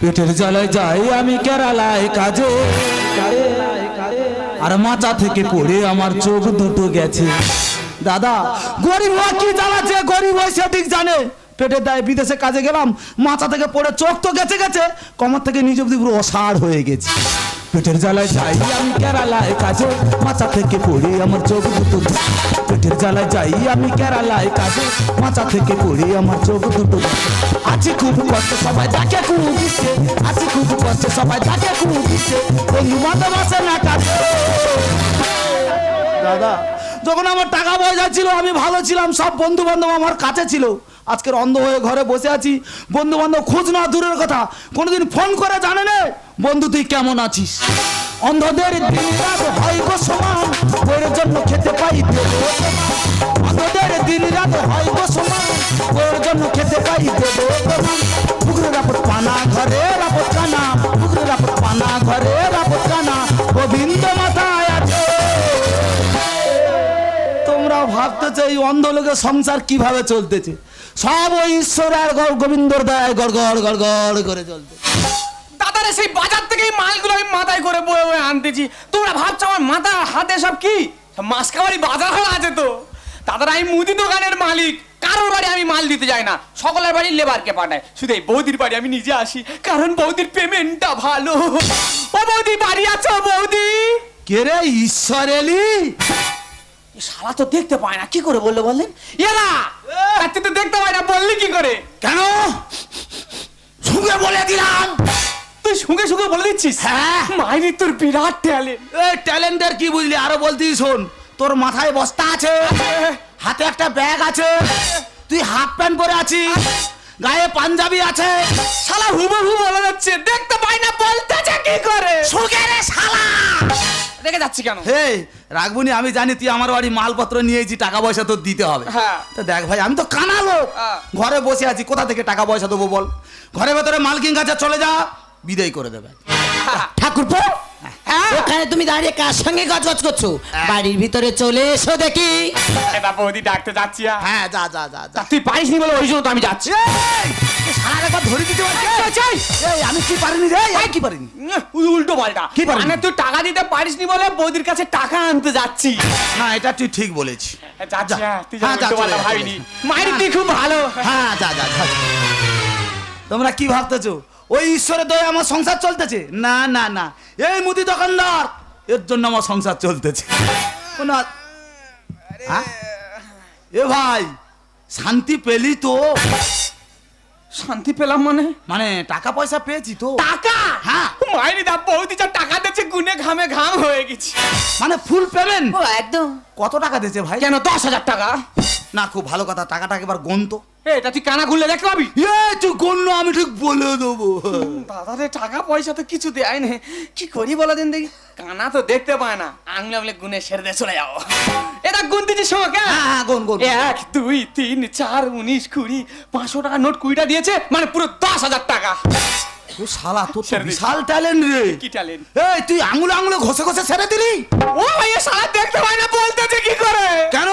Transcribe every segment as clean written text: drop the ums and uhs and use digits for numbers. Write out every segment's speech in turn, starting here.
পেটের জ্বালায় যাই আমি কেরালায় কাজে, আর মাথা থেকে পড়ে আমার চোখ দুটো গেছে। দাদা গরিব হওয়া কি জ্বালাচ্ছে, গরিব হয় সে ঠিক জানে। পেটের দায়ে বিদেশে কাজে গেলাম, মাথা থেকে পড়ে চোখ তো গেছে গেছে, কমর থেকে নিজ অব্দি পুরো অসাড় হয়ে গেছে। পেটের জ্বালায় যাই আমি কেরালায় কাজে, মাথা থেকে পড়ে আমার চোখ দুটো। পেটের জ্বালায় যাই আমি কেরালায় কাজে, মাথা থেকে পড়ে আমার চোখ দুটো। আছি খুব কষ্ট সবাই তাকে কুড়ু দিচ্ছে, আছি খুব কষ্ট সবাই তাকে কুড়ু দিচ্ছে, বন্ধু বান্ধব আছে না কাছে। দাদা যখন আমার টাকা পয়সা ছিল আমি ভালো ছিলাম, সব বন্ধু বান্ধব আমার কাছে ছিল। আজকের অন্ধ হয়ে ঘরে বসে আছি, বন্ধু বান্ধব খোঁজ না দূরের কথা, কোনোদিন ফোন করে জানে না বন্ধু তুই কেমন আছিস। অন্ধদের দিন রাত হয় গো সমান, বইয়ের জন্য খেতে পাই দেবো। অন্ধদের দিন রাত হয় গো সমান, বইয়ের জন্য খেতে পাই দেবো। পুকুরের রাপট পানা ঘরে রাপট কানা, পুকুরের রাপট পানা ঘরে রাপট কানা, গোবিন্দ মাথায় আছে। তোমরা ভাবতেছে এই অন্ধ লোকের সংসার কিভাবে চলতেছে, সব ওই ঈশ্বর আর গোবিন্দর দায় গড় গড় গড় গড় করে চলতে। দাদারে সেই বাজার থেকে এই মালগুলো আমি মাথায় করে বয়ে বয়ে আনতেছি, তোমরা ভাবছো আমার মাথা হাতে সব কি মাছ খাবারই বাজার হল আছে তো। দাদারা আমি মুদি দোকানের মালিক, কারোর বাড়ি আমি মাল দিতে যাই না, সকলের বাড়ি লেবারকে পাঠায়। শুধু এই বৌদির বাড়ি আমি নিজে আসি, কারণ বৌদির পেমেন্টটা ভালো। ও বৌদি বাড়ি আছো বৌদি? কে রে ঈশ্বর এলি? শালা তো দেখতে পায় না, কি করে বললো বললেন? এরা তুই তো দেখতে পায় না, বললি কি করে? কেন শুনে বলে দিলাম। তুই শুনে শুনে বলে দিচ্ছিস? হ্যাঁ মাইরি তোর বিরাট ট্যালেন্ট। এই ট্যালেন্টের কি বুঝলি, আরো বলতেই শোন। তোর মাথায় বস্তা আছে, হাতে একটা ব্যাগ আছে, তুই হাফ প্যান্ট পরে আছিস, গায়ে পাঞ্জাবি আছে। শালা হুবহু বলে যাচ্ছে, দেখতে পাই না বলতেছে কি করে? শুকে রে শালা। রেখে যাচ্ছি কেন? হে রাখবুনি, আমি জানি তুই আমার বাড়ি মালপত্র নিয়েছি, টাকা পয়সা তোর দিতে হবে। হ্যাঁ তো দেখ ভাই আমি তো কানা লোক, ঘরে বসে আছি, কোথা থেকে টাকা পয়সা দেবো বল? ঘরের ভেতরে মালকিন কাছে চলে যা, বিদায় করে দেবে। ঠাকুরপো ওখানে তুমি দাঁড়িয়ে কার সঙ্গে গজগজ করছো? বাড়ির ভিতরে চলে এসো দেখি। এটা বৌদি ডাকতে যাচ্ছি। হ্যাঁ যা যা যা যা। তুই পারিস নি বলে ওই জন্য তো আমি যাচ্ছি। সারা একবার ধরে দিতে পারছি। এই আমি কি পারিনি রে, আমি কি পারিনি? উল্টো পাল্টা কি পারিনি? মানে তুই টাকা দিতে পারিস নি বলে বৌদির কাছে টাকা আনতে যাচ্ছি। না এটা তুই ঠিক বলেছিস। যাচ্ছি। তুই হ্যাঁ, যা, উল্টো পাল্টা চলে যা, ভাবিনি। চলে যা। মাইরি তুই খুব ভালো। হ্যাঁ যা যা যা। তোমরা কি ভাবতেছো ওই ঈশ্বরের দয়ে আমার সংসার চলতেছে? না না না, এই মুদি দোকানদার এর জন্য আমার সংসার চলতেছে। এ ভাই শান্তি পেলি তো? শান্তি পেলাম মানে? মানে টাকা পয়সা পেয়েছি তো। টাকা? হ্যাঁ মাইরি দা বৌদি যা টাকা দিচ্ছে গুনে ঘামে ঘাম হয়ে গেছি। মানে ফুল পেমেন্ট? ও একদম। কত টাকা দিয়েছে ভাই? কেন 10,000 টাকা? না খুব ভালো কথা, টাকাটা একবার গুন তো। এটা তুই কানা খুললে দেখতে পাবি। তুই গুন না, আমি ঠিক বলে দেবো। দাদারে টাকা পয়সা তো কিছু দেয় না, কি করি বলো দিন দেখি। কানা তো দেখতে পায় না, আংলে আংলে গুনে সেরে দিয়ে চলে যাও। এটা গুন দিচ্ছিস সময় কেন? হ্যাঁ গুন গুন। 1 2 3 4 19 20 500 টাকা নোট 20টা দিয়েছে, মানে পুরো 10,000 টাকা। ও শালা তোর তো বিশাল ট্যালেন্ট রে। কি ট্যালেন্ট? এই তুই আঙুলে আঙুলে ঘষে ঘষে ছেড়ে দিলি। ও ভাই এ শালা দেখতে পায় না, বলতেছে কি করে? কেন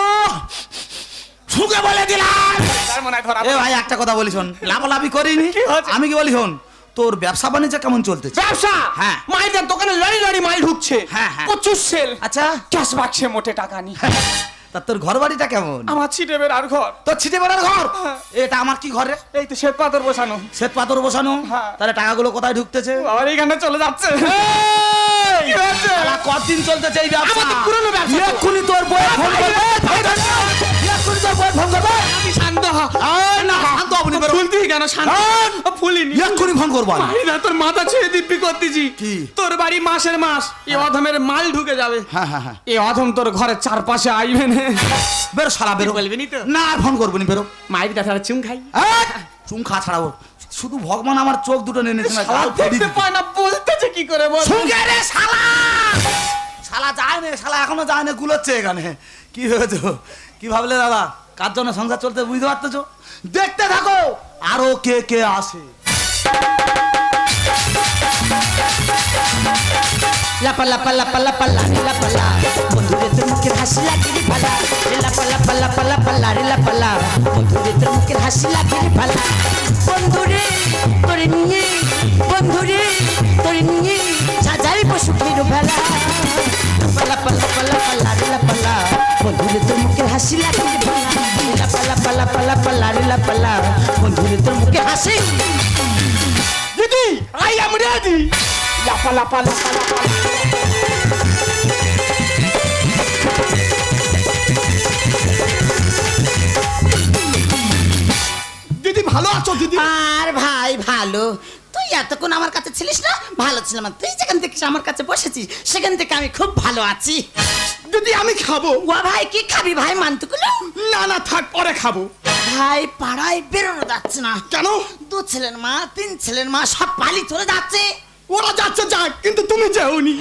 শুকে বলে দিলাম। তার মনে হয় ধরা। এ ভাই একটা কথা বলি শোন, লাভালাভি করিনি। কি হচ্ছে? আমি কি বলি শোন, তোর ব্যবসা বাণিজ্য কেমন চলতেছে? ব্যবসা? হ্যাঁ। মাইদের দোকানে লড়ি লড়ি মাল ঢুকছে। হ্যাঁ, হ্যাঁ। প্রচুর সেল। আচ্ছা ক্যাশ বাক্সে মোটে টাকা নি। তা তোর ঘর বাড়িটা কেমন? আমার ছিটে বেড়ার ঘর। তোর ছিটে বেড়ার ঘর? এটা আমার কি ঘরে? এই তো শ্বেত পাথর বসানো। শ্বেত পাথর বসানো? হ্যাঁ। তাহলে টাকাগুলো কোথায় ঢুকতেছে? আবার এইখানে চলে যাচ্ছে। কি হয়েছে? শালা কতদিন চলতেছে এই ব্যবসা? আমার তো পুরনো ব্যবসা তো। এক্ষুনি তোর বই ফোন করবে। এক্ষুনি তোর বই ফোন করবে। আমি শান্ত হ। না শান্ত হবনি বেরো। ফুলতি কেন শান্ত? ফুলিনি। এক্ষুনি ফোন করবো আমি। ভাই না তোর মাথা ছুঁয়ে দিব্যি করতেছি। কি? তোর বাড়ি মাসের মাস এই অধমের মাল ঢুকে যাবে। হ্যাঁ হ্যাঁ হ্যাঁ এই অধম তোর ঘরের চারপাশে আইবে না। বেরো শালা বেরো। বলবি নি তো? না আর ফোন করবো নি, বেরো। মাইরি দেখা চুম খাই। চুম খা ছাড়াবো, শুধু ভগবান আমার চোখ দুটো নেনেছে না, শালা গাল ফেড়ে দেখতে দিত। পায় না, বলতেছে কি করে বল? শুকে রে শালা। শালা যায় না, শালা এখনো যায় না, গুলোচ্ছে এখানে। কি হয়েছে, কি ভাবলে দাদা কার জন্য সংসার চলতে বুঝতে পারতেছো? দেখতে থাকো আরো কে কে আসে। লাপা লাপা লাপা লাপা লারি লাপা লা, বন্ধুরে তোর মুখের হাসি লাগে রে ভালা। রে লাপা লাপা লাপা লাপা লারি লাপা লা, বন্ধুরে তোর মুখের হাসি লাগে রে ভালা। বন্ধুরে তোরে নিয়ে বন্ধুরে তোরে নিয়ে সাজাই পশুকের ভেলা পালা পালা পালা পালা রে পালা বন্ধুরে তোর মুখে হাসি লাগে ভালা পালা পালা পালা পালা রে পালা বন্ধুরে তোর মুখে হাসি দিদি আই এম রেডি লাপা লাপা লাপা লাপা দিদি ভালো আছো দিদি আর ভাই ভালো তুই এতক্ষণ আমার কাছে ছিলিস না ভালো ছিলাম তুই যেখান থেকে আমার কাছে বসেছিস সেখান থেকে আমি খুব ভালো আছি দিদি আমি খাবো ও ভাই কি খাবি ভাই মানতুকুলো না না থাক পরে খাবো ভাই পাড়ায় বেরোনো যাচ্ছে না কেন 2 ছেলের মা 3 ছেলের মা সব পালি চলে যাচ্ছে ওরা যাচ্ছে যাক কিন্তু তুমি যাওনি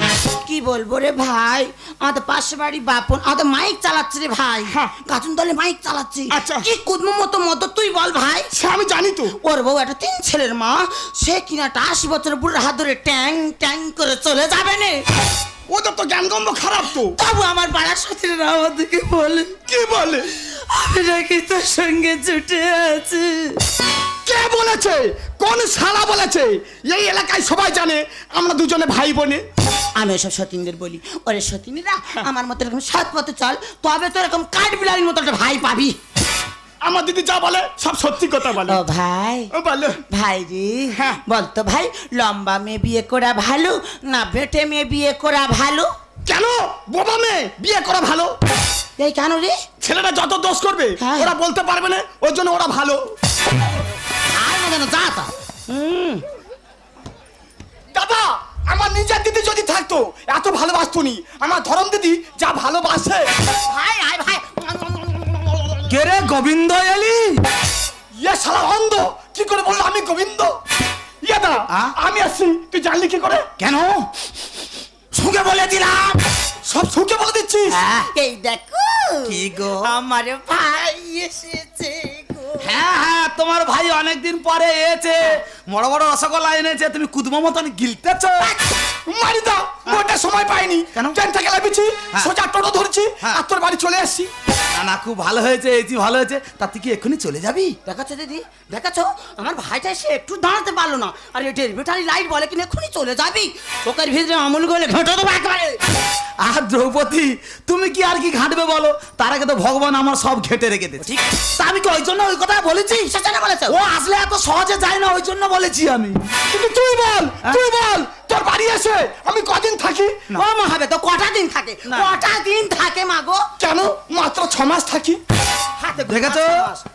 কি বলবো রে ভাই আমাদের পাশে বাড়ি বাপন আমাদের মাইক চালাচ্ছে রে ভাই হ্যাঁ। গাজন দলে মাইক চালাচ্ছে আচ্ছা। কি কুদমো মতো মতো তুই বল ভাই সে আমি জানি তো ওর বউ একটা 3 ছেলের মা সে কিনা 80 বছরের বুড়োর হাত ধরে ট্যাং ট্যাং করে চলে যাবে না ওদের তো জ্ঞানগম্য খারাপ তো তবু আমার পাড়ার সতীরা আমাদেরকে বলে কি বলে আমি নাকি তোর সঙ্গে জুটে আছি কে বলেছে কোন শালা বলেছে এই এলাকায় সবাই জানে আমরা দুজনে ভাই বোনে আমি ওসব সতীনদের বলি ওরে সতীনীরা আমার মতো এরকম সৎ পথে চল তবে তো এরকম কাঠ বিলারির মতো একটা ভাই পাবি আমার দিদি যা বলে সব সত্যি কথা বলে ও ভাই ও বলো ভাই রে হ্যাঁ। বলতো ভাই লম্বা মেয়ে বিয়ে করা ভালো না বেটে মেয়ে বিয়ে করা ভালো কেন বোবা মেয়ে বিয়ে করা ভালো এই কেন রে ছেলেরা যত দোষ করবে হ্যাঁ। ওরা বলতে পারবে না ওর জন্য ওরা ভালো আর না যেন যা তা দাদা আমার নিজের দিদি যদি থাকতো এত ভালোবাসতো নি আমার ধরম দিদি যা ভালোবাসে ভাই আয় ভাই কে রে গোবিন্দ এলি ইয়ে শালা অন্ধ কি করে বললো আমি গোবিন্দ ইয়ে দা আ? আমি আসছি তুই জানলি কি করে কেন সুখে বলে দিলাম সব সুখে বলে দিচ্ছিস এই দেখো কি গো? আমার ভাই এসেছে গো হ্যাঁ হ্যাঁ তোমার ভাই অনেকদিন পরে এসেছে বড় বড় রসগোল্লা এনেছে তুমি কুদমো মতন গিলতেছ মারি দাও মোটা সময় পাইনি কেন? ট্রেন থেকে লাভিছি হ্যাঁ। সোজা টোটো ধরছি হ্যাঁ। আর তোর বাড়ি চলে আসছি না না খুব ভালো হয়েছে এসি ভালো হয়েছে তা তুই কি এক্ষুনি চলে যাবি দেখাচ্ছ দিদি দেখাচ্ছ আমার ভাইটা এসে একটু দাঁড়াতে পারলো না আর এটার ব্যাটারি লাইট বলে কিনা এক্ষুনি চলে যাবি চোখের ভিতরে আমুল গলে ঘেঁটো দেবো একবারে আর দ্রৌপদী তুমি কি আর কি ঘাঁটবে বলো তার আগে তো ভগবান আমার সব ঘেটে রেখে দিয়েছে তা আমি কি ওই জন্য ওই কথা বলেছি সেটা বলেছে ও আসলে এত সহজে যায় না ওই জন্য বলেছি আমি কিন্তু তুই বল তুই বল তোর বাড়ি এসে আমি কদিন থাকি ও মা হবে তো কটা দিন থাকে না। কটা দিন থাকে মাগো কেন মাত্র 6 মাস থাকি হাতে দেখেছো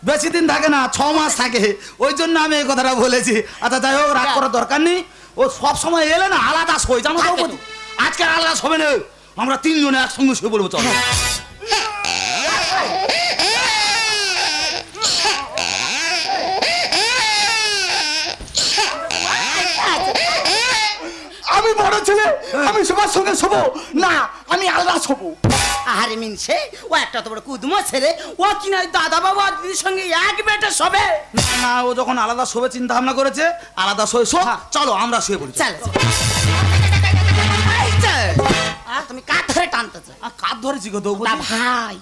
বেশি দিন থাকে না 6 মাস থাকে ওই জন্য আমি এই কথাটা বলেছি আচ্ছা যাই হোক রাগ করার দরকার নেই ও সব সময় এলে না আলাদা শোয় জানো থাকে দ্রৌপদী আজকে আর আলাদা শোবে না আমরা 3 জনে একসঙ্গে শুয়ে পড়বো চলো আমি বড় ছেলে আমি সবার সঙ্গে শোবো না আমি আলাদা শোবো আরে মিনছে ও একটা তো বড় কুদমো ছেলে ও কিনা ওই দাদা বাবা আর দিদির সঙ্গে এক বেটে সবে না ও যখন আলাদা শোবে চিন্তা ভাবনা করেছে আলাদা শোয় শো চলো আমরা শুয়ে পড়ি চল আর তুমি কাঠ ধরে টানতেছ কাঁধ ধরেছি গো তা দ্রৌপদী ভাই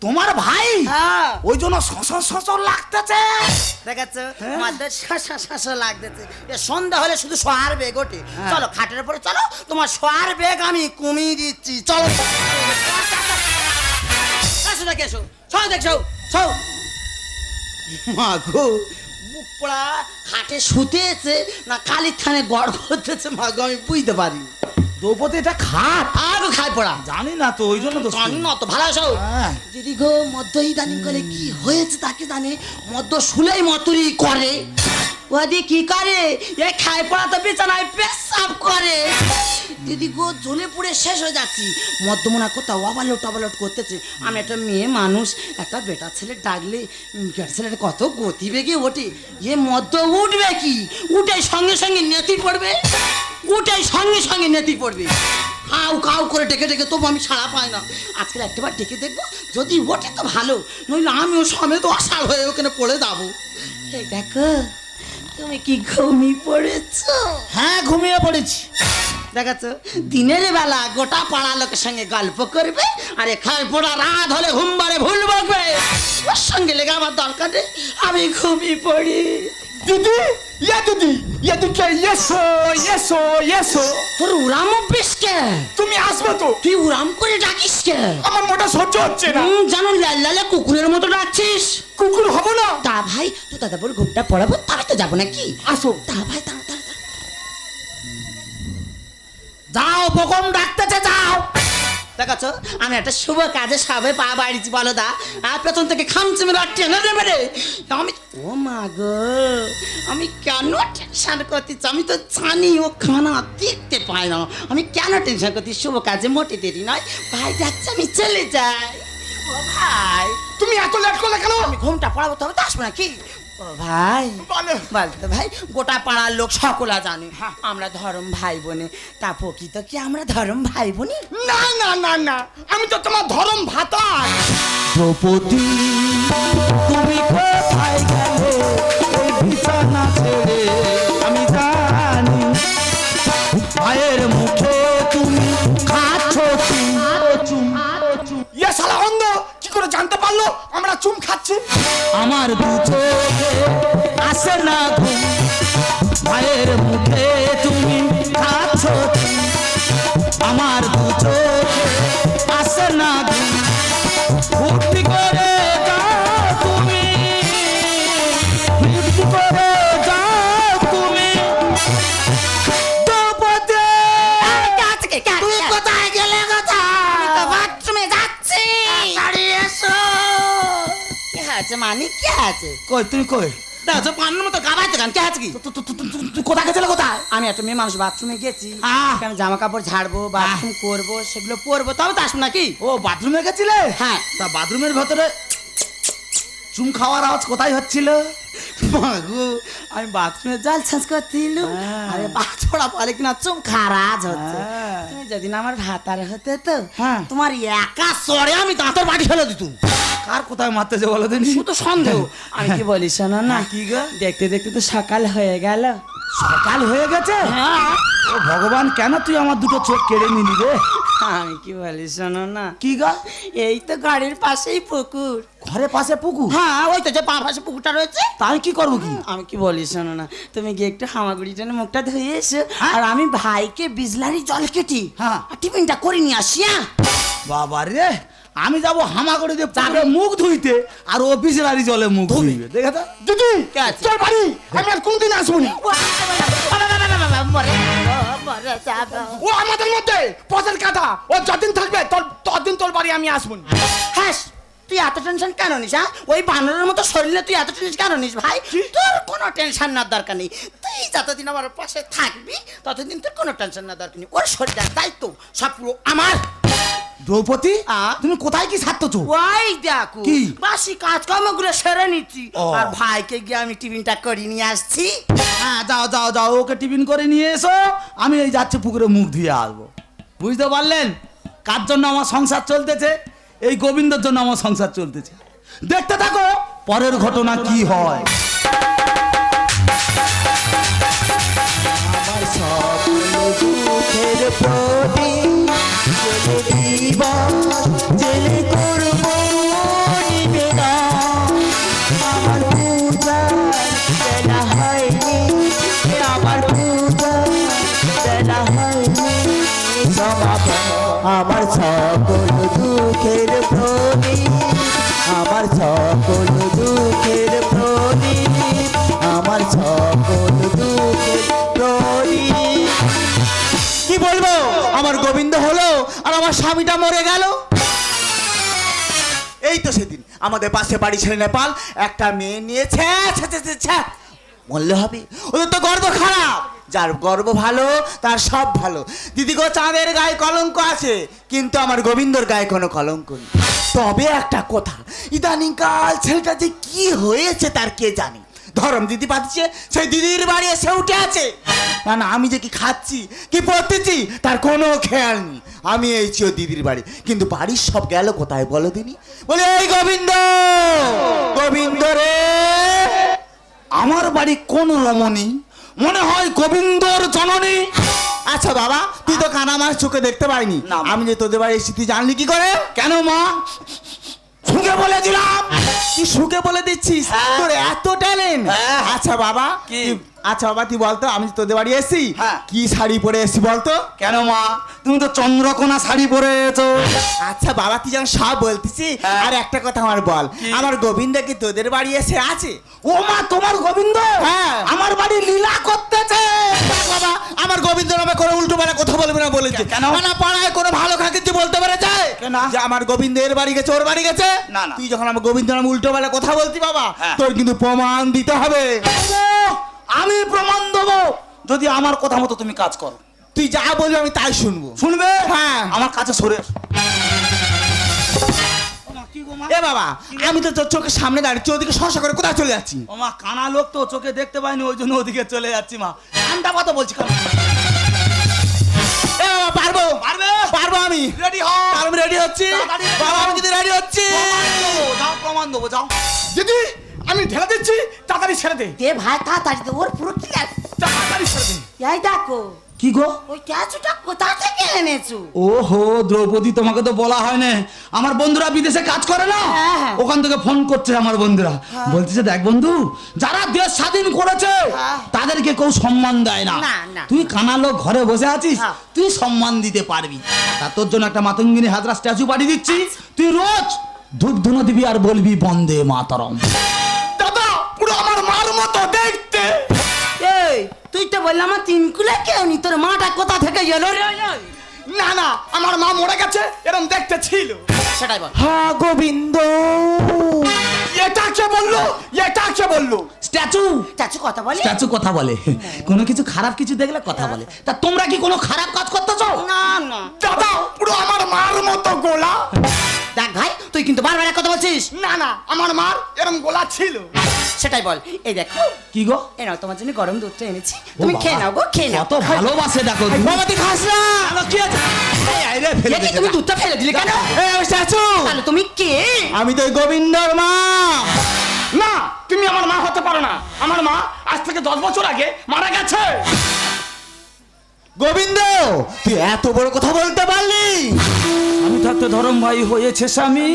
তোমার ভাই হ্যাঁ ওই জন্য সসর লাগতেছে দেখাচ্ছ আমাদের শাস লাগতেছে এ সন্ধ্যা হলে শুধু শোয়ার বেগ ওঠে চলো খাটের উপরে চলো তোমার শোয়ার বেগ আমি কমিয়ে দিচ্ছি চলো আসো দেখে এসো সব দেখছো সব মা গো বুক পোড়া খাটে শুতেছে না কালির থানে গড় করতেছে মা গো আমি বুঝতে পারি দ্রৌপদী এটা খাট আর খাই পড়া জানি না তো ওই জন্য তো জানি না তো ভালো আছো হ্যাঁ। দিদি গো মদ্য ইদানিং করে কি হয়েছে তাকে জানে মদ্য শুলেই মতুরি করে ওদি কি করে এ খাই পড়া তো বিছানায় পেশাব করে দিদি গো জ্বলে পুড়ে শেষ হয়ে যাচ্ছি মদ্যমনা কোথাও অবালট করতেছে আমি একটা মেয়ে মানুষ একটা বেটা ছেলে ডাকলে বেটা ছেলের কত গতি বেগে ওঠে এ মদ্য উঠবে কি উঠে সঙ্গে সঙ্গে নেতি পড়বে উঠে সঙ্গে নেতি পড়বে কাউ করে ডেকে তবু আমি সাড়া পাই না আজকে একটাবার ডেকে দেখবো যদি ওঠে তো ভালো নইলে আমিও সমেত অসাড় হয়ে ওখানে পড়ে যাবো এই দেখো তুমি কি ঘুমিয়ে পড়েছো হ্যাঁ ঘুমিয়ে পড়েছি দেখাচ্ছ দিনের বেলা গোটা পাড়া লোকের সঙ্গে গল্প করবে আর এখানে পড়া রাত হলে ঘুমবারে ভুল বকবে ওর সঙ্গে লেগে আমার দরকার নেই আমি ঘুমিয়ে পড়ি দিদি কে এসো তোর উড়াম অভ্যেস কে? তুমি আসবে তো? তুই উড়াম করে ডাকিস কে? আমার মোটা সহ্য হচ্ছে না। জানো লাল লালে কুকুরের মতো ডাকছিস। কুকুর হবো না। তা ভাই তো দাদা বলে ঘুরটা পড়াবো তবে তো যাবো নাকি? আসো। তা ভাই তাড়াতাড়ি যাও, বকম ডাকতেছে, যাও। দেখাচ্ছ আমি একটা শুভ কাজে সবে পা বাড়িছি বলো দা, আর পেছন থেকে খামচে মেরে টেনে দেবে রে। আমি ও মা গো, আমি কেন টেনশন করতেছি? আমি তো জানি ও খানা দেখতে পায় না। আমি কেন টেনশন করছি? শুভ কাজে মোটে দেরি নয়, ভাই যাচ্ছে, আমি চলে যাই। ও ভাই তুমি এত লেট করলে কেন? আমি ঘুমটা পড়াবো তবে তো আসবো নাকি? ও ভাই বলো। বলতে ভাই, গোটা পাড়ার লোক সকলা জানে আমরা ধর্ম ভাই বোনে। তা প্রকৃত কি আমরা ধর্ম ভাই বোনি? না না না না, আমি তো তোমার ধরম ভাতার। দ্রৌপদী তুমি কোথায় গেলে এই বিছানা ছেড়ে? আমি জানি ভাইয়ের মুখে তুমি খাচ্ছ চুম। ইয়ে শালা অন্ধ, কি করে জানতে পারলো আমরা চুম খাচ্ছি? আমার দু চোখে আসে না ঘুম, ভাইয়ের মুখে তুমি খাচ্ছ চুম। আমার দু চোখে আসে না ঘুম, ফুর্তি করে যাও তুমি, ফুর্তি করে যাও তুমি। দ্রৌপদী তুই কোথায় গেলে? কোথায়? বাথরুমে যাচ্ছি। এসো। কি আছে মানে? কি আছে? কই তুমি কই? দেখো পান্নার মতো গাবাইতে গান কে আছে কি? তুই কোথায় গেছিলে? কোথায়? আমি একটা মেয়ে মানুষ, বাথরুমে গেছি। আহ! আমি জামা কাপড় ঝাড়বো, বাথরুম করবো, সেগুলো পরবো, তবে তো আসবো নাকি? ও বাথরুমে গেছিলে? হ্যাঁ। তা বাথরুমের ভেতরে চুম খাওয়ার আওয়াজ কোথায় হচ্ছিল? মাগো, আমি বাথরুমে জল ছাঁচ করছিল, আরে বাথোড়া বলে কিনা চুম খারাজ হচ্ছে। হ্যাঁ। তুমি যেদিন আমার ভাতার হতে তো হ্যাঁ। তোমার একা সরে আমি দাঁতের বাড়ি ফেলে দিতুম। কার কোথায় মারতেছে বলো দিনি? শুধু সন্দেহ। আমি কি বলি শোনো না, কি গো? দেখতে দেখতে তো সকাল হয়ে গেল। সকাল হয়ে গেছে? হ্যাঁ। ও ভগবান, কেন তুই আমার দুটো চোখ কেড়ে নিলি রে? আমি কি বলি শোনো না, কি গা? এই তো গাড়ির পাশেই পুকুর। ঘরের পাশে পুকুর? হ্যাঁ, ওই তো যে পা পাশে পুকুরটা রয়েছে। তাই কি করবো কি? আমি কি বলি শোনো না, তুমি গিয়ে একটু হামাগুড়ি টেনে মুখটা ধুয়ে এসো, হ্যাঁ। আর আমি ভাইকে বিজলারি জল কেটি হ্যাঁ। আর টিফিনটা করে নিয়ে আসি। হ্যাঁ। বাবা রে, আমি যাবো হামাগুড়ি দিয়ে পুকুরে মুখ ধুইতে, আর ও বিছলারি জলে মুখ ধুইবে। দেখে তো? দিদি কে আছে? চল বাড়ি, আমি আর কোনদিন আসবো না। ও আমাদের মধ্যে পথের কাটা, ও যতদিন থাকবে ততদিন তোর বাড়ি আমি আসবো না। হ্যাঁ, তুই এত টেনশন কেন নিস? হ্যাঁ, ওই বানরের মতো শরীরে তুই এত টেনশন কেন নিস ভাই? তোর কোনো টেনশন নেওয়ার দরকার নেই। তুই যতদিন আমার পাশে থাকবি ততদিন তোর কোনো টেনশন নেওয়ার দরকার নেই। ওর শরীরের দায়িত্ব সব পুরো আমার। দ্রৌপদী, আ? তুমি কোথায় কি ছাড়তেছো? ওই দেখো কি? বাসি কাজকর্মগুলো সেরে নিচ্ছি, ও। আর ভাইকে গিয়ে আমি টিফিনটা করে নিয়ে আসছি। হ্যাঁ, যাও যাও যাও, ওকে টিফিন করে নিয়ে এসো, আমি এই যাচ্ছি পুকুরে মুখ ধুয়ে আসবো। বুঝতে পারলেন কার জন্য আমার সংসার চলতেছে? এই গোবিন্দর জন্য আমার সংসার চলতেছে। দেখতে থাকো পরের ঘটনা কি হয়। আমার সকল দুঃখের প্রদীপ জ্বেলে দিব, জ্বেলে করব নিবেদন। আমার পূজার বেলা হয়নি, আমার পূজার বেলা হয়নি সমাপন। আমার সকল দুঃখের প্রদীপ, আমার সকল দুঃখের প্রদীপ, আমার সকল দুঃখের প্রদীপ। কি বলবো, আমার গোবিন্দ হলো আর আমার স্বামীটা মরে গেল। এই তো সেদিন আমাদের পাশে বাড়ি ছেড়ে নেপাল একটা মেয়ে নিয়েছে, বললে হবে ওদের তো গর্ব খারাপ। যার গর্ব ভালো তার সব ভালো। দিদি গো, চাঁদের গায়ে কলঙ্ক আছে, কিন্তু আমার গোবিন্দর গায়ে কোনো কলঙ্ক নেই। তবে একটা কথা, ইদানিং কাল ছেলেটা যে কি হয়েছে তার কে জানে। ধরম দিদি পাচ্ছে, সেই দিদির বাড়ি এসে উঠে আছে। না না, আমি যে কি খাচ্ছি কি পড়তেছি তার কোনো খেয়াল নেই। আমি এইছি ও দিদির বাড়ি, কিন্তু বাড়ির সব গেল কোথায় বলো দিনি? বলে এই গোবিন্দ, গোবিন্দ রে। আমার বাড়ি কোন রমণী? মনে হয় গোবিন্দর জননী। আচ্ছা বাবা, তুই তো কানা মাছ চোখে দেখতে পাইনি, না। আমি যে তোদের বাড়ি এসেছি তুই জানলি কি করে? কেন মা? সঙ্গে সুখে বলে দিলাম। তুই সুখে বলে দিচ্ছিস? হ্যাঁ। তোর এত ট্যালেন্ট? হ্যাঁ। আচ্ছা বাবা, কি? আচ্ছা বাবা তুই বলতো, আমি যে তোদের বাড়ি এসেছি, হ্যাঁ। কি শাড়ি পরে এসেছি বলতো? কেন মা, তুমি তো চন্দ্রকোনা শাড়ি পরে এসো। আচ্ছা বাবা তুই যেন সব বলতেছি, হ্যাঁ। আর একটা কথা আমার বল, কি? আমার গোবিন্দ কি তোদের বাড়ি এসে আছে? ও মা, তোমার গোবিন্দ হ্যাঁ। আমার বাড়ি লীলা করতেছে। দেখ বাবা, আমার গোবিন্দ নামে কোনো উল্টো পাল্টা কথা বলবে না বলেছে। কেন? না পাড়ায় কোনো ভালো খাকিতে বলতে পারে যায় কেন? যে আমার গোবিন্দ এর বাড়ি গেছে ওর বাড়ি গেছে? না, না। তুই যখন আমার গোবিন্দ নামে উল্টো পাল্টা কথা বলতি বাবা, হ্যাঁ। তোর কিন্তু প্রমাণ দিতে হবে। আমি প্রমাণ দেবো যদি আমার কথা মতো তুমি কাজ করো। তুই যা বলবি আমি তাই শুনবো। শুনবে? হ্যাঁ। আমার কাছে সরে এসো। কি গো মা? এ বাবা, আমি তো তোর চোখের সামনে দাঁড়িয়ে ওদিকে শশা করে কোথায় চলে যাচ্ছি? ও মা, কানা লোক তো, চোখে দেখতে পাইনি, ওই জন্য ওদিকে চলে যাচ্ছি মা। ঠান্ডা কথা বলছি কেন? এ বাবা পারবো পারবে? পারবো আমি। রেডি হও। আর আমি রেডি হচ্ছি তাড়াতাড়ি ready বাবা, হও। আমি যদি রেডি হচ্ছি। যাও, প্রমাণ দেবো, যাও। দিদি আমি ঢেলে দিচ্ছি, তাড়াতাড়ি ছেড়ে দে, দে ভাই তাড়াতাড়ি দে, ওর পুরো ক্লিয়ার। তাড়াতাড়ি ছেড়ে দে। এই দেখো, কি গো? ওই ট্যাচুটা কোথা থেকে এনেছো? ওহো দ্রৌপদী, তোমাকে তো বলা হয় না, আমার বন্ধুরা বিদেশে কাজ করে না, হ্যাঁ, হ্যাঁ। ওখান থেকে ফোন করছে আমার বন্ধুরা, বলতেছে দেখ বন্ধু, যারা দেশ স্বাধীন করেছে হ্যাঁ। তাদেরকে কেউ সম্মান দেয় না, না, না। তুই কানা লোক ঘরে বসে আছিস, হ্যাঁ। তুই সম্মান দিতে পারবি। তা তোর জন্য একটা মাতঙ্গিনী হাজরা স্ট্যাচু পাঠিয়ে দিচ্ছি, তুই রোজ ধূপ ধুনো দিবি আর বলবি বন্দে মাতরম। দাদা পুরো আমার মার মতো দেখতে। এই তুই তো বললাম আমার তিন কুলে কেউ নি, তোর মাটা কোথা থেকে এলো রে? না না, আমার মা মরে গেছে, এরকম দেখতে ছিল। সেটাই বল। হ্যাঁ গোবিন্দ, এটা কে বললো? এটা কে বললো? স্ট্যাচু ট্যাচু কথা বলি? স্ট্যাচু কথা বলে, কোনো কিছু খারাপ কিছু দেখলে কথা বলে। তা তোমরা কি কোনো খারাপ কাজ করতেছো? না না। দাদা পুরো আমার মার মতো গোলা। দেখ ভাই, তুই কিন্তু বারবার এক কথা বলছিস। না না, আমার মার এরকম গোলা ছিল। সেটাই বল। এই দেখো, কি গো? এই নাও তোমার জন্য গরম দুধটা এনেছি, ও তুমি বাবা, খেয়ে নাও গো, খেয়ে নাও। কত ভালোবাসে দেখো। বাবা তুই খাস না। আলো কি আছে? এই আই রে, ফেলে এ কি, দিয়েছে। তুমি দুধটা ফেলে দিলে কেন? এই আমি স্ট্যাচু, তাহলে তুমি কে? আমি তো ওই গোবিন্দর মা। না, তুমি আমার মা হতে পারো না। আমার মা আজ থেকে 10 বছর আগে মারা গেছে। গোবিন্দ তুই এত বড় কথা বলতে পারলি? আমি থাকতে ধরম ভাই হয়েছে স্বামী,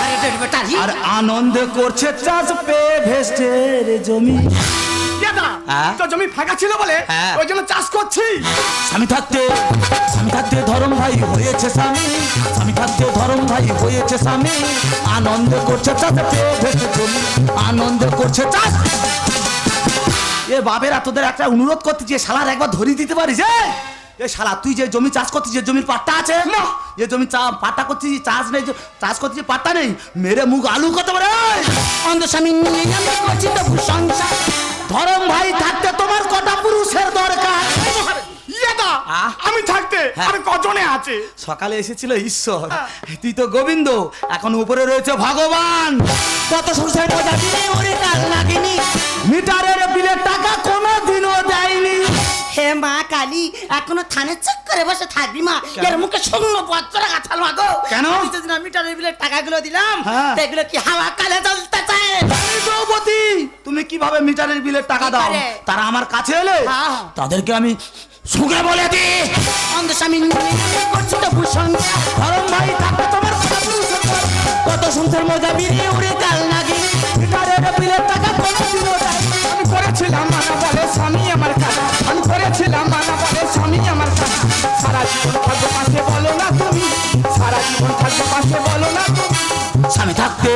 আরে ডেলিভারি আর আনন্দ করছে চাষ পে ভেস্টের জমি। দাদা হ্যাঁ? তো জমি ফাঁকা ছিল বলে হ্যাঁ। ওই জন্য চাষ করছি। স্বামী থাকতে ধরম ভাই হয়েছে স্বামী, স্বামী থাকতে ধরম ভাই হয়েছে স্বামী, আনন্দ করছে চাষ পে ভেস্টের জমি, আনন্দ করছে চাষ। এ বাবেরা, তোদের একটা অনুরোধ করতেছি, এ শালার একবার ধরিয়ে দিতে পারিস? এ শালা, তুই যে জমি চাষ করছিস, যে জমির পাট্টা আছে না, যে জমি পাট্টা করছিস, চাষ নেই, চাষ করছিস, পাট্টা নেই, মেরে মুখ আলু কত বড়। অন্ধ স্বামী নিয়ে আমি করছি তো সংসার। ধরম ভাই থাকতে তোমার কটা পুরুষের দরকার? দাদা আহ? আমি থাকতে হ্যাঁ। আর কজনে আছে? সকালে এসেছিল ঈশ্বর, তুই তো গোবিন্দ, এখন উপরে রয়েছে ভগবান। কত সংসার মজা দিলে ওরে কাল লাগেনি। মিটারের বিলের টাকা কোনোদিনও দেয়নি। হে মা কালী, এখনো থানের চেক করে বসে থাকবি মা? এর মুখে শূন্য বজ্র গাছাল মাগো। কেন? আমি তো দিন মিটারের বিলের টাকাগুলো দিলাম, হ্যাঁ। তো এগুলো কি হাওয়া কালে জ্বলতেছে? এই দ্রৌপদী, তুমি কিভাবে মিটারের বিলের টাকা দাও? কি করে? তারা আমার কাছে এলে হ্যাঁ। তাদেরকে আমি সুখে বলে দি, অন্ধ স্বামী নিয়ে আমি করছি তো সংসার। ধরম ভাই থাকতে তোমার কটা পুরুষের দরকার? কত সংসার মজা বিলে ওরে কাল লাগেনি। মিটারের বিলের টাকা কোনোদিনও দেয়নি। আমি করেছিলাম মানা বলে স্বামী আমার কাছে, আমি করেছিলাম মানা বলে স্বামী আমার কাছে। সারা জীবন থাকবো পাশে বলো না তুমি, সারা জীবন থাকবো পাশে বলো না তুমি। স্বামী থাকতে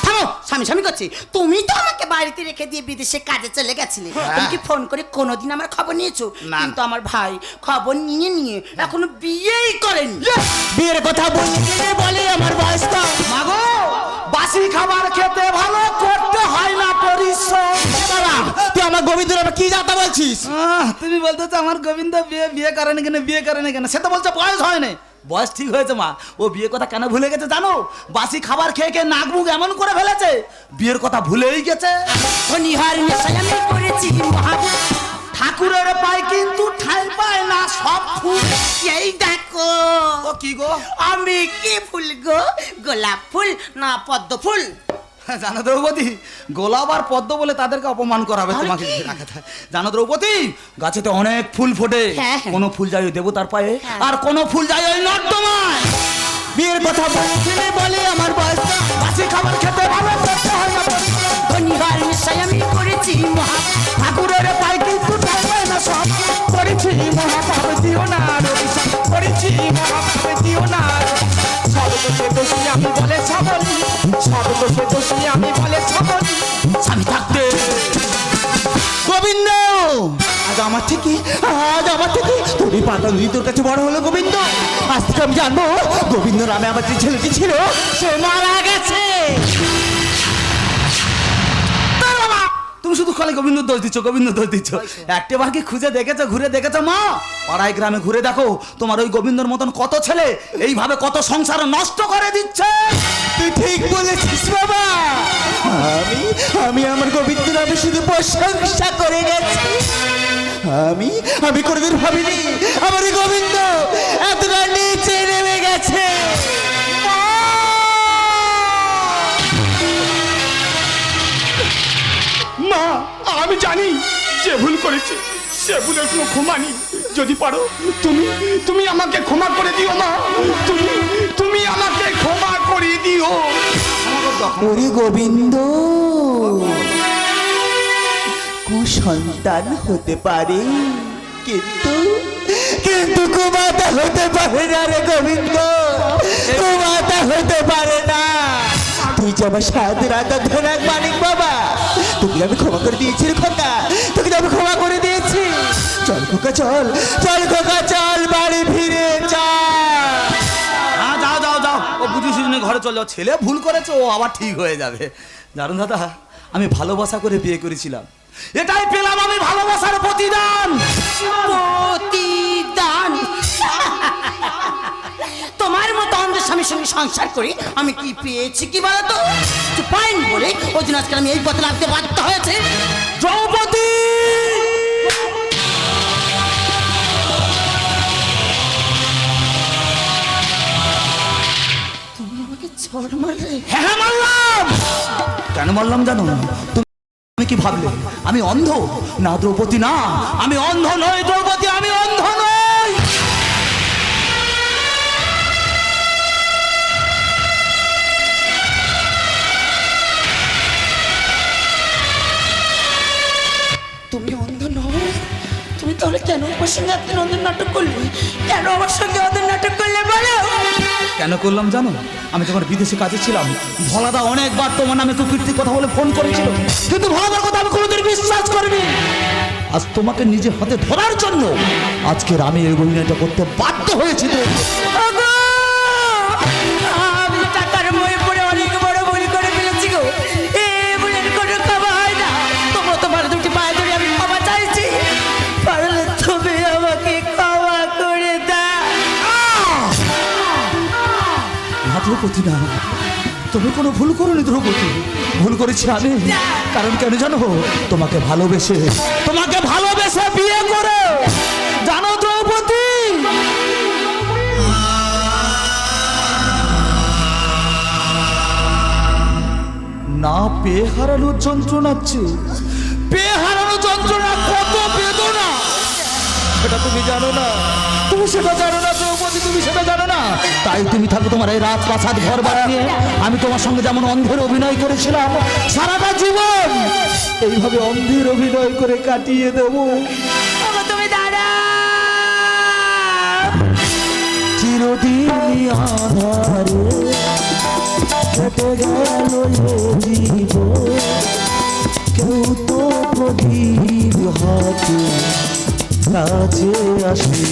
থামো, স্বামী স্বামী করছি। তুমি তো আমাকে বাড়িতে রেখে দিয়ে বিদেশে কাজে চলে গেছিলে, তুমি কি ফোন করে কোনোদিন আমার খবর নিয়েছো? না। কিন্তু আমার ভাই খবর নিয়ে এখনো বিয়েই করেনি। বিয়ের কথা বলতে গেলে বলে আমার বয়স কম। মাগো, বাসি খাবার খেতে ভালো, করতে হয় না পরিশ্রম। বাবা তুই আমার গোবিন্দ নামে কি যাতা বলছিস? তুমি বলতেছো আমার গোবিন্দ বিয়ে করেনি কেন, বিয়ে করেনি কেন? সে তো বলছে বয়স হয় না। বয়স ঠিক হয়েছে মা, ও বিয়ের কথা কেন ভুলে গেছে জানো? বাসি খাবার খেয়ে খেয়ে নাক মুখ এমন করে ফেলেছে, বিয়ের কথা ভুলেই গেছে। নিহার নেশায় আমি করেছি মহাবুদ্ধ। ঠাকুরের পায় কিন্তু ঠাই পায় না সব ফুল। এই দেখো, ও কি গো? আমি কি ফুল গো? গোলাপ ফুল না পদ্ম ফুল? জানো দ্রৌপদী, গোলাপ আর পদ্ম বলে তাদেরকে অপমান করা হবে তাহলে তোমাকে। কি? জানো দ্রৌপদী, গাছেতে অনেক ফুল ফোটে, হ্যাঁ, হ্যাঁ। কোনো ফুল যায় ওই দেবতার পায়ে, হ্যাঁ। আর কোনো ফুল যায় ওই নর্দমায়। বিয়ের কথা বলছিলে বলে আমার বয়স কম। বাসি খাবার খেতে ভালো করতে হয় না পরিশ্রম। ধন্যবাদ নিশ্চয় আমি করেছি মহা ঠাকুরের পাই কিন্তু থাকবে না সব। করেছি মহাপাপ দিও না রবিশাপ। করেছি মহাপাপ দিও না সব দোষে দোষী আমি বলে সবলি। সব দোষে দোষী আমি বলে সবলি। স্বামী থাকতে গোবিন্দ, আজ আমার থেকে তোর এই পাতা নদী তোর কাছে বড় হলো গোবিন্দ। আজ থেকে আমি জানবো গোবিন্দ নামে আমার যে ছেলেটি ছিল সে মারা গেছে। তুমি শুধু খালি গোবিন্দ দোষ দিচ্ছ, গোবিন্দ দোষ দিচ্ছ। একটা বার কি খুঁজে দেখেছো, ঘুরে দেখেছো মা? পাড়ায় গ্রামে ঘুরে দেখো, তোমার ওই গোবিন্দর মতন কত ছেলে এইভাবে কত সংসার নষ্ট করে দিচ্ছে। তুই ঠিক বলেছিস বাবা। আমি আমার গোবিন্দ নামে শুধু প্রশংসা করে গেছি। আমি কোনোদিন ভাবিনি আমার এই গোবিন্দ এতটা নিচে নেমে গেছে। মা, আমি জানি যে ভুল করেছি সে ভুলের কোনো ক্ষমা নেই। যদি পারো তুমি আমাকে ক্ষমা করে দিও মা। তুমি আমাকে ক্ষমা করে দিও। ওরে গোবিন্দ, কুসন্তান হতে পারে কিন্তু কুমাতা হতে পারে না রে গোবিন্দ, কুমাতা হতে পারে না। তুই যে আমার সাধু রাধা ধনাক মানিক বাবা, তোকে আমি ক্ষমা করে দিয়েছি রে খোকা, তোকে আমি ক্ষমা করে দিয়েছি। চল খোকা চল, চল খোকা চল, বাড়ি ফিরে চল। হ্যাঁ যাও যাও যাও, ও বুঝি সুঝি ঘরে চলে যাও। ছেলে ভুল করেছে, ও আবার ঠিক হয়ে যাবে। জানুন দাদা, আমি ভালোবাসা করে বিয়ে করেছিলাম, এটাই পেলাম আমি ভালোবাসার প্রতিদান। প্রতিদান তোমার মতো অন্ধের স্বামীর সঙ্গে সংসার করে আমি কি পেয়েছি কি বলতো? পাইনি বলে ওই দিন আজকে আমি এই পথে লাগতে বাধ্য হয়েছে। দ্রৌপদী, তুমি আমাকে ঝড় মারলে। হ্যাঁ মারলাম। কেন মারলাম জানো? তুমি কি ভাবলে আমি অন্ধ? না দ্রৌপদী, না আমি অন্ধ নই দ্রৌপদী, আমি অন্ধ নই। তুমি অন্ধ নও? তুমি তাহলে কেন আমার সঙ্গে এত অন্ধের নাটক করলে? কেন আমার সঙ্গে অন্ধের নাটক করলে বলো? কেন করলাম জানো? আমি যখন বিদেশে কাজে ছিলাম, ভোলাদা অনেকবার তোমার নামে কুকীর্তি কথা বলে ফোন করেছিল, কিন্তু ভোলাদার কথা আমি কোনোদিন বিশ্বাস করিনি। আজ তোমাকে নিজে হাতে ধরার জন্য আজকের আমি এই অভিনয়টা করতে বাধ্য হয়েছি। ওগো! আমি টাকার মোহে পড়ে অনেক বড় ভুল করে ফেলেছি গো। এ ভুলের কোনো ক্ষমা হয় না। তোমার দুটি পায়ে ধরে আমি ক্ষমা চাইছি। পারলে তুমি আমাকে ক্ষমা করে দাও। না দ্রৌপদী, না, তুমি কোনো ভুল করোনি দ্রৌপদী, ভুল করেছি আমি। কারণ কেন জানো? তোমাকে ভালোবেসে বিয়ে করে, জানো দ্রৌপদী, না পেয়ে হারানোর যন্ত্রণার চেয়ে পেয়ে হারানোর যন্ত্রণা কত বেদনা, সেটা তুমি জানো না। তুমি সেটা জানো না দ্রৌপদী, তুমি সেটা জানো না। তাই তুমি থাকো তোমার এই রাজপ্রাসাদ ঘর বাড়ি নিয়ে। আমি তোমার সঙ্গে যেমন অন্ধের অভিনয় করেছিলাম, সারাটা জীবন এইভাবে অন্ধের অভিনয় করে কাটিয়ে দেবো। ওগো তুমি দাঁড়াও। চিরদিন আধারে কেটে গেল এ জীবন, কেউ তো প্রদীপ হাতে কাছে আসে।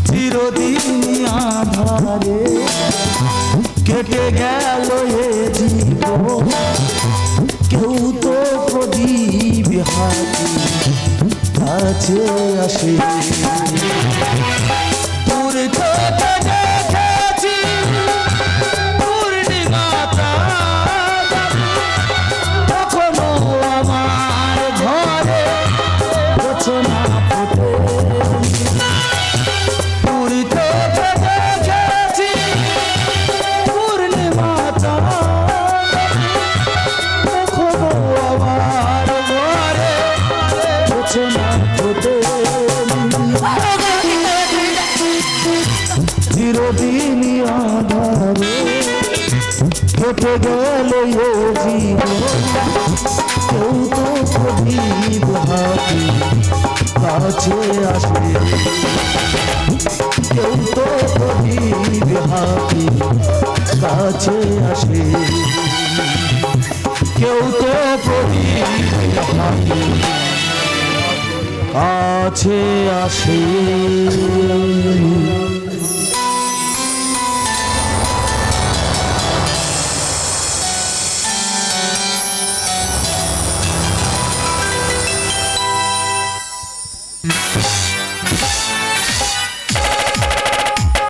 চিরদিন আধারে কেটে গেল এ জীবন, কেউ তো প্রদীপ হাতে কাছে আসে। তোর চোখে দেখেছি পূর্ণিমাটা, তখনও আমার ঘরে রচনা ফুটে। তোর চোখে দেখেছি পূর্ণিমাটা, তখনও আমার ঘরে রচনা ফুটে। কেটে গেল এ জীবন, কেউ তো প্রদীপ হাতে কাছে আসে, কেউ তো প্রদীপ হাতে কাছে আসে, কেউ তো প্রদীপ হাতে কাছে আসে।